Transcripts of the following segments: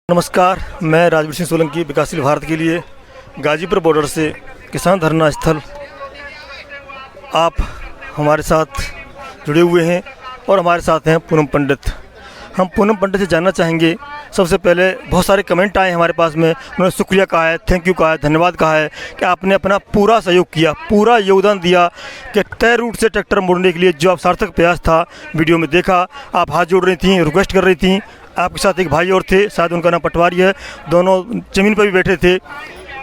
नमस्कार, मैं राजवीर सिंह सोलंकी विकासशील भारत के लिए गाजीपुर बॉर्डर से किसान धरना स्थल आप हमारे साथ जुड़े हुए हैं और हमारे साथ हैं पूनम पंडित। हम पूनम पंडित से जानना चाहेंगे, सबसे पहले बहुत सारे कमेंट आए हमारे पास में, उन्होंने शुक्रिया कहा है, थैंक यू कहा है, धन्यवाद कहा है कि आपने अपना पूरा सहयोग किया, पूरा योगदान दिया कि तय रूट से ट्रैक्टर मोड़ने के लिए जो आप सार्थक प्रयास था वीडियो में देखा, आप हाथ जोड़ रही थी, रिक्वेस्ट कर रही थी। आपके साथ एक भाई और थे, शायद उनका नाम पटवारी है, दोनों ज़मीन पर भी बैठे थे।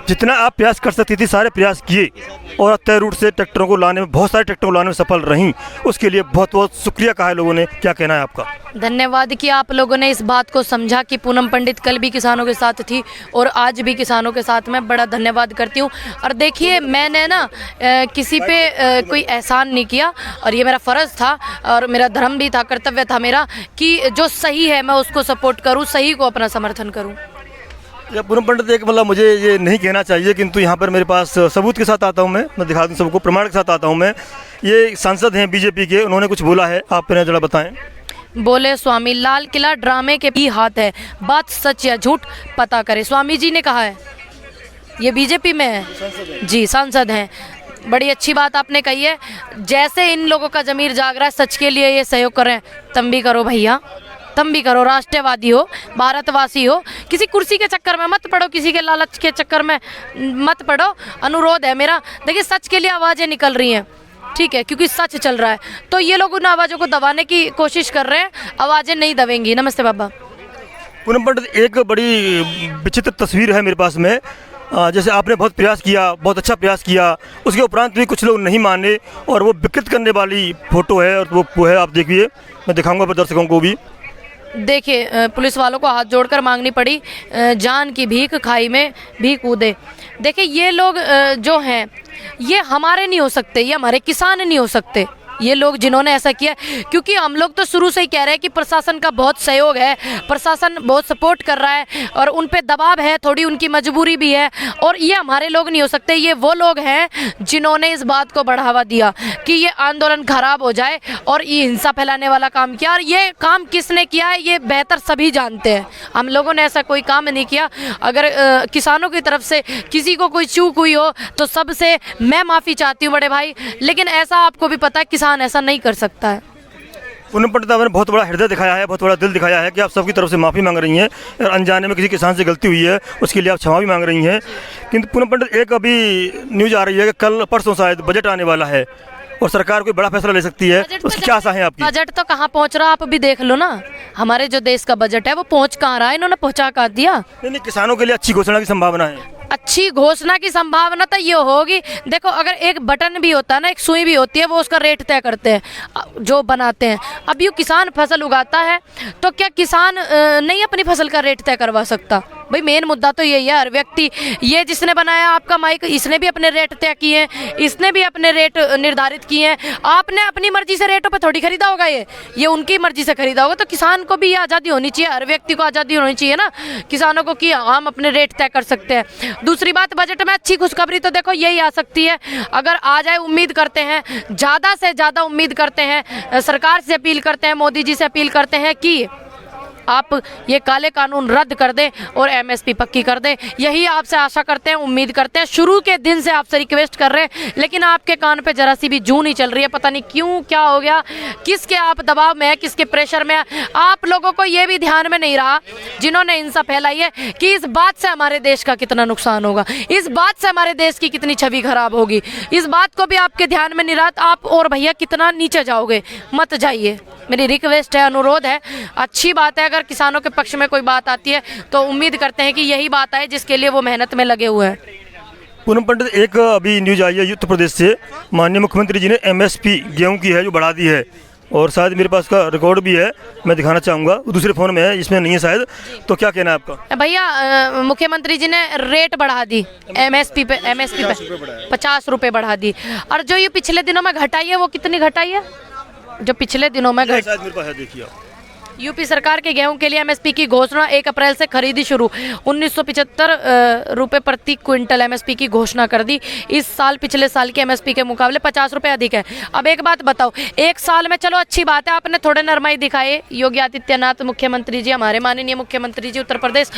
जितना आप प्रयास कर सकती थी सारे प्रयास किए और तय रूट से ट्रैक्टरों को लाने में, बहुत सारे ट्रैक्टरों को लाने में सफल रहीं। उसके लिए बहुत बहुत शुक्रिया कहा है लोगों ने। क्या कहना है आपका? धन्यवाद कि आप लोगों ने इस बात को समझा कि पूनम पंडित कल भी किसानों के साथ थी और आज भी किसानों के साथ मैं बड़ा धन्यवाद करती हूँ। और देखिए, मैंने ना किसी पे कोई एहसान नहीं किया और ये मेरा फ़र्ज़ था और मेरा धर्म भी था, कर्तव्य था मेरा कि जो सही है मैं उसको सपोर्ट करूँ, सही को अपना समर्थन करूँ। या पूनम पंडित, एक मतलब मुझे ये नहीं कहना चाहिए, किंतु यहाँ पर मेरे पास सबूत के साथ आता हूँ, मैं दिखा दूँ सबको, प्रमाण के साथ आता हूँ मैं। ये सांसद हैं बीजेपी के, उन्होंने कुछ बोला है, आप पहले जरा बताएं। बोले, स्वामी लाल किला ड्रामे के भी हाथ है, बात सच या झूठ पता करे। स्वामी जी ने कहा है, ये बीजेपी में है जी, सांसद हैं। बड़ी अच्छी बात आपने कही है। जैसे इन लोगों का ज़मीर जाग रहा है सच के लिए, ये सहयोग करें, तुम भी करो भैया, तुम भी करो। राष्ट्रवादी हो, भारतवासी हो, किसी कुर्सी के चक्कर में मत पड़ो, किसी के लालच के चक्कर में मत पड़ो। अनुरोध है मेरा। देखिए, सच के लिए आवाज़ें निकल रही हैं, ठीक है, क्योंकि सच चल रहा है। तो ये लोग उन आवाज़ों को दबाने की कोशिश कर रहे हैं, आवाज़ें नहीं दबेंगी। नमस्ते बाबा। पूनम पंडित, एक बड़ी विचित्र तस्वीर है मेरे पास में। जैसे आपने बहुत प्रयास किया, बहुत अच्छा प्रयास किया, उसके उपरांत भी कुछ लोग नहीं माने और वो विकृत करने वाली फ़ोटो है और वो है, आप देखिए, मैं दिखाऊंगा दर्शकों को भी। देखिए, पुलिस वालों को हाथ जोड़कर मांगनी पड़ी जान की भीख, खाई में भी कूदे। देखिए, ये लोग जो हैं ये हमारे नहीं हो सकते, ये हमारे किसान नहीं हो सकते, ये लोग जिन्होंने ऐसा किया। क्योंकि हम लोग तो शुरू से ही कह रहे हैं कि प्रशासन का बहुत सहयोग है, प्रशासन बहुत सपोर्ट कर रहा है और उन पे दबाव है, थोड़ी उनकी मजबूरी भी है। और ये हमारे लोग नहीं हो सकते, ये वो लोग हैं जिन्होंने इस बात को बढ़ावा दिया कि ये आंदोलन खराब हो जाए और ये हिंसा फैलाने वाला काम किया। और ये काम किसने किया है ये बेहतर सभी जानते हैं, हम लोगों ने ऐसा कोई काम नहीं किया। अगर किसानों की तरफ से किसी को कोई चूक हुई हो तो सबसे मैं माफ़ी चाहती हूँ बड़े भाई, लेकिन ऐसा आपको भी पता है किसान ऐसा नहीं कर सकता है। पूनम पंडित, आपने बहुत बड़ा हृदय दिखाया है, बहुत बड़ा दिल दिखाया है कि आप सबकी तरफ से माफ़ी मांग रही हैं और अनजाने में किसी किसान से गलती हुई है उसके लिए आप क्षमा भी मांग रही हैं। किंतु पूनम पंडित, एक अभी न्यूज़ आ रही है कि कल परसों शायद बजट आने वाला है और सरकार कोई बड़ा फैसला ले सकती है, उसकी क्या आशा है आपकी? बजट तो कहाँ पहुँच रहा, आप भी देख लो ना। हमारे जो देश का बजट है वो पहुँच कहाँ रहा है, इन्होंने पहुँचा कर दिया। नहीं, किसानों के लिए अच्छी घोषणा की संभावना है। अच्छी घोषणा की संभावना तो ये होगी, देखो, अगर एक बटन भी होता है ना, एक सुई भी होती है, वो उसका रेट तय करते हैं जो बनाते हैं। अब ये किसान फसल उगाता है तो क्या किसान नहीं अपनी फसल का रेट तय करवा सकता? भाई, मेन मुद्दा तो यही है। हर व्यक्ति, ये जिसने बनाया आपका माइक, इसने भी अपने रेट तय किए हैं, इसने भी अपने रेट निर्धारित किए हैं। आपने अपनी मर्जी से रेटों पे थोड़ी खरीदा होगा, ये उनकी मर्जी से खरीदा होगा। तो किसान को भी ये आज़ादी होनी चाहिए, हर व्यक्ति को आज़ादी होनी चाहिए ना किसानों को, कि हम अपने रेट तय कर सकते हैं। दूसरी बात, बजट में अच्छी खुशखबरी तो देखो यही आ सकती है, अगर आ जाए, उम्मीद करते हैं, ज़्यादा से ज़्यादा उम्मीद करते हैं, सरकार से अपील करते हैं, मोदी जी से अपील करते हैं कि आप ये काले कानून रद्द कर दें और एमएसपी पक्की कर दें। यही आपसे आशा करते हैं, उम्मीद करते हैं, शुरू के दिन से आपसे रिक्वेस्ट कर रहे हैं, लेकिन आपके कान पे जरा सी भी जू नहीं चल रही है। पता नहीं क्यों, क्या हो गया, किसके आप दबाव में है, किसके प्रेशर में है। आप लोगों को ये भी ध्यान में नहीं रहा, जिन्होंने हिंसा फैलाई है, कि इस बात से हमारे देश का कितना नुकसान होगा, इस बात से हमारे देश की कितनी छवि खराब होगी, इस बात को भी आपके ध्यान में नहीं रहा। आप और भैया कितना नीचे जाओगे, मत जाइए, मेरी रिक्वेस्ट है, अनुरोध है। अच्छी बात है, अगर किसानों के पक्ष में कोई बात आती है तो उम्मीद करते हैं कि यही बात आए जिसके लिए वो मेहनत में लगे हुए हैं। पूनम पंडित, एक अभी न्यूज़ आई है उत्तर प्रदेश से, माननीय मुख्यमंत्री जी ने एमएसपी गेहूं की है जो बढ़ा दी है, और शायद मेरे पास का रिकॉर्ड भी है, मैं दिखाना चाहूँगा, दूसरे फ़ोन में है, इसमें नहीं है शायद। तो क्या कहना है आपका? भैया, मुख्यमंत्री जी ने रेट बढ़ा दी, एमएसपी पे 50 रुपये बढ़ा दी। और जो ये पिछले दिनों में घटाई है, वो कितनी घटाई है? जो पिछले दिनों में मेरे पास है, देखिए, यूपी सरकार के गेहूं के लिए एमएसपी की घोषणा, 1 अप्रैल से खरीदी शुरू। 1975 रुपये प्रति क्विंटल एमएसपी की घोषणा कर दी। इस साल पिछले साल के एमएसपी के मुकाबले 50 रुपये अधिक है। अब एक बात बताओ, एक साल में चलो अच्छी बात है, आपने थोड़े नरमाई दिखाए, योगी आदित्यनाथ मुख्यमंत्री जी, हमारे माननीय मुख्यमंत्री जी उत्तर प्रदेश,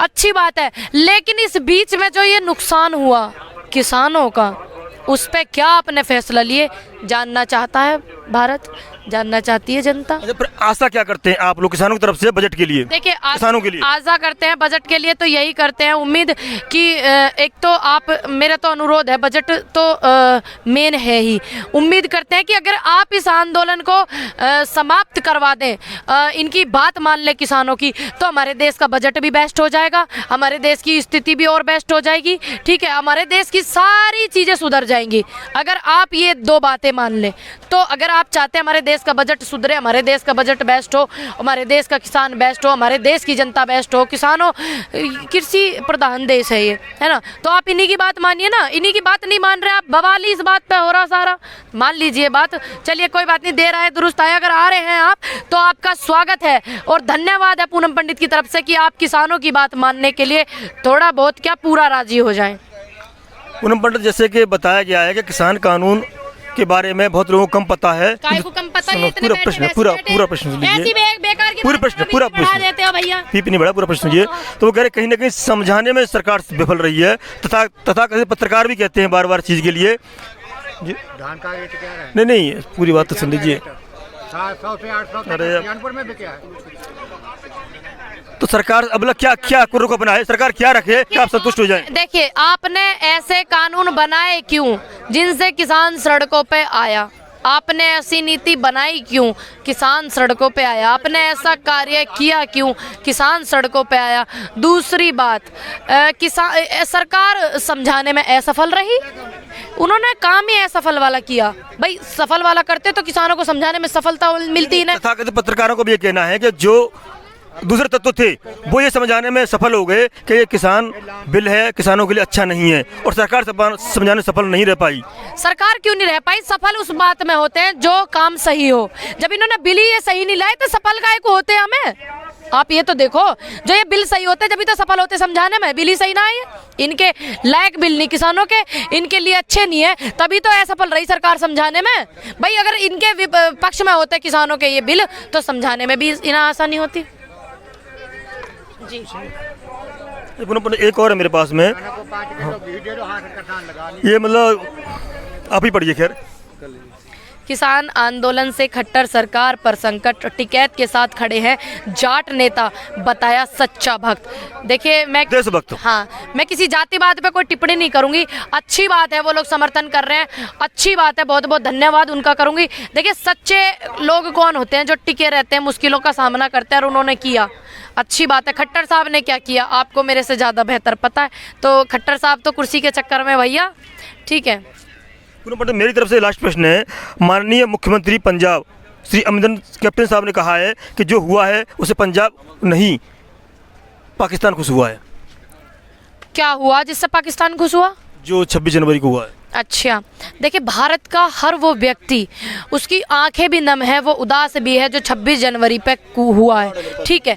अच्छी बात है, लेकिन इस बीच में जो ये नुकसान हुआ किसानों का, उस पे क्या आपने फैसला लिए? जानना चाहता है भारत, जानना चाहती है जनता। अच्छा, पर आशा क्या करते हैं आप लोग किसानों की तरफ से बजट के लिए? देखिए, किसानों के लिए आशा करते हैं बजट के लिए तो यही करते हैं उम्मीद कि एक तो आप, मेरा तो अनुरोध है, बजट तो मेन है ही, उम्मीद करते हैं कि अगर आप इस आंदोलन को समाप्त करवा दें, इनकी बात मान ले किसानों की, तो हमारे देश का बजट भी बेस्ट हो जाएगा, हमारे देश की स्थिति भी और बेस्ट हो जाएगी। ठीक है, हमारे देश की सारी चीज़ें सुधर जाएंगी अगर आप ये 2 बातें मान लें। तो अगर आप चाहते हैं हमारे देश का बजट सुधरे, हमारे देश का बजट बेस्ट हो, हमारे देश का किसान बेस्ट हो, हमारे देश की जनता बेस्ट हो, किसानों, कृषि प्रधान देश है ये, है ना, तो आप इन्हीं की बात मानिए ना। इन्हीं की बात नहीं मान रहे आप, बवाली इस बात पे हो रहा सारा, मान लीजिए बात। चलिए कोई बात नहीं, देर आए दुरुस्त आए, अगर आ रहे हैं आप तो आपका स्वागत है और धन्यवाद है पूनम पंडित की तरफ से कि आप किसानों की बात मानने के लिए थोड़ा बहुत क्या पूरा राजी हो जाएं। पूनम पंडित, जैसे कि बताया गया है कि किसान कानून के बारे में बहुत लोगों को कम पता है। काय को कम पता है? पूरा प्रश्न, पूरा प्रश्न सुन लीजिए, पूरे प्रश्न, पूरा देते हो भैया, पीपी नहीं बड़ा, पूरा प्रश्न सुनिए। तो वो कह रहे कहीं ना कहीं समझाने में सरकार विफल रही है, तथा पत्रकार भी कहते हैं बार बार चीज़ के लिए। धान का रेट क्या है? नहीं, पूरी बात तो सुन लीजिए। 700 से 800 अरे कानपुर में बिका है। तो सरकार अब क्या रुख अपनाए, सरकार क्या रखे कि आप संतुष्ट हो जाएं? देखिए, आपने ऐसे कानून बनाए क्यों जिनसे किसान सड़कों पे आया? आपने ऐसी नीति बनाई क्यों? किसान सड़कों पे आया। आपने ऐसा कार्य किया क्यों? किसान सड़कों पे आया। दूसरी बात, सरकार समझाने में असफल रही, उन्होंने काम ही असफल वाला किया। भाई सफल वाला करते तो किसानों को समझाने में सफलता मिलती ही नहीं। तथाकथित पत्रकारों को भी ये कहना है कि जो दूसरे तत्व थे वो ये समझाने में सफल हो गए कि ये किसान बिल है, किसानों के लिए अच्छा नहीं है, और सरकार समझाने सफल नहीं रह पाई। सरकार क्यों नहीं रह पाई? सफल उस बात में होते हैं जो काम सही हो। जब इन्होंने बिल ही ये सही नहीं लाए तो सफल काहे को होते हैं हमें? आप ये तो देखो, जो ये बिल सही होते जब तो सफल होते समझाने में। बिल ही सही ना है, इनके लायक बिल नहीं, किसानों के, इनके लिए अच्छे नहीं है, तभी तो असफल रही सरकार समझाने में। भाई अगर इनके पक्ष में होते किसानों के ये बिल तो समझाने में भी इन्हें आसानी होती। जी एक और है मेरे पास में, ये मतलब आप ही पढ़िए। खैर, किसान आंदोलन से खट्टर सरकार पर संकट, टिकैत के साथ खड़े हैं जाट नेता, बताया सच्चा भक्त। देखिए, मैं देशभक्त, हाँ, मैं किसी जातिवाद पे कोई टिप्पणी नहीं करूंगी। अच्छी बात है वो लोग समर्थन कर रहे हैं, अच्छी बात है, बहुत बहुत धन्यवाद उनका करूंगी। देखिए, सच्चे लोग कौन होते हैं? जो टिके रहते हैं, मुश्किलों का सामना करते हैं, और उन्होंने किया, अच्छी बात है। खट्टर साहब ने क्या किया आपको मेरे से ज़्यादा बेहतर पता है। तो खट्टर साहब तो कुर्सी के चक्कर में भैया, ठीक है। मेरी तरफ से लास्ट प्रश्न है। माननीय मुख्यमंत्री पंजाब श्री अमरिंदर कैप्टन साहब ने कहा है कि जो हुआ है उसे पंजाब नहीं पाकिस्तान खुश हुआ है। क्या हुआ जिससे पाकिस्तान खुश हुआ? जो 26 जनवरी को हुआ है। अच्छा, देखिए, भारत का हर वो व्यक्ति, उसकी आंखें भी नम है, वो उदास भी है जो 26 जनवरी पे हुआ है। ठीक है,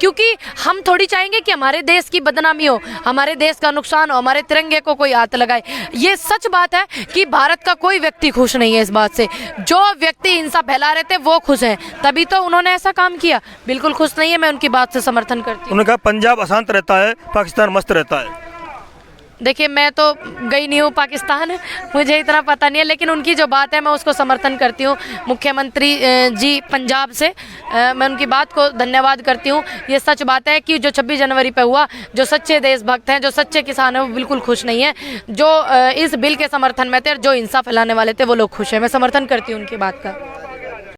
क्योंकि हम थोड़ी चाहेंगे कि हमारे देश की बदनामी हो, हमारे देश का नुकसान हो, हमारे तिरंगे को कोई हाथ लगाए। ये सच बात है कि भारत का कोई व्यक्ति खुश नहीं है इस बात से। जो व्यक्ति हिंसा फैला रहे थे वो खुश हैं, तभी तो उन्होंने ऐसा काम किया। बिल्कुल खुश नहीं है, मैं उनकी बात से समर्थन करती हूँ। उन्होंने कहा पंजाब अशांत रहता है, पाकिस्तान मस्त रहता है। देखिए, मैं तो गई नहीं हूँ पाकिस्तान, मुझे इतना पता नहीं है, लेकिन उनकी जो बात है मैं उसको समर्थन करती हूँ। मुख्यमंत्री जी पंजाब से मैं उनकी बात को धन्यवाद करती हूँ। ये सच बात है कि जो 26 जनवरी पे हुआ, जो सच्चे देशभक्त हैं, जो सच्चे किसान हैं, वो बिल्कुल खुश नहीं है। जो इस बिल के समर्थन में थे और जो हिंसा फैलाने वाले थे वो लोग खुश हैं। मैं समर्थन करती हूँ उनकी बात का।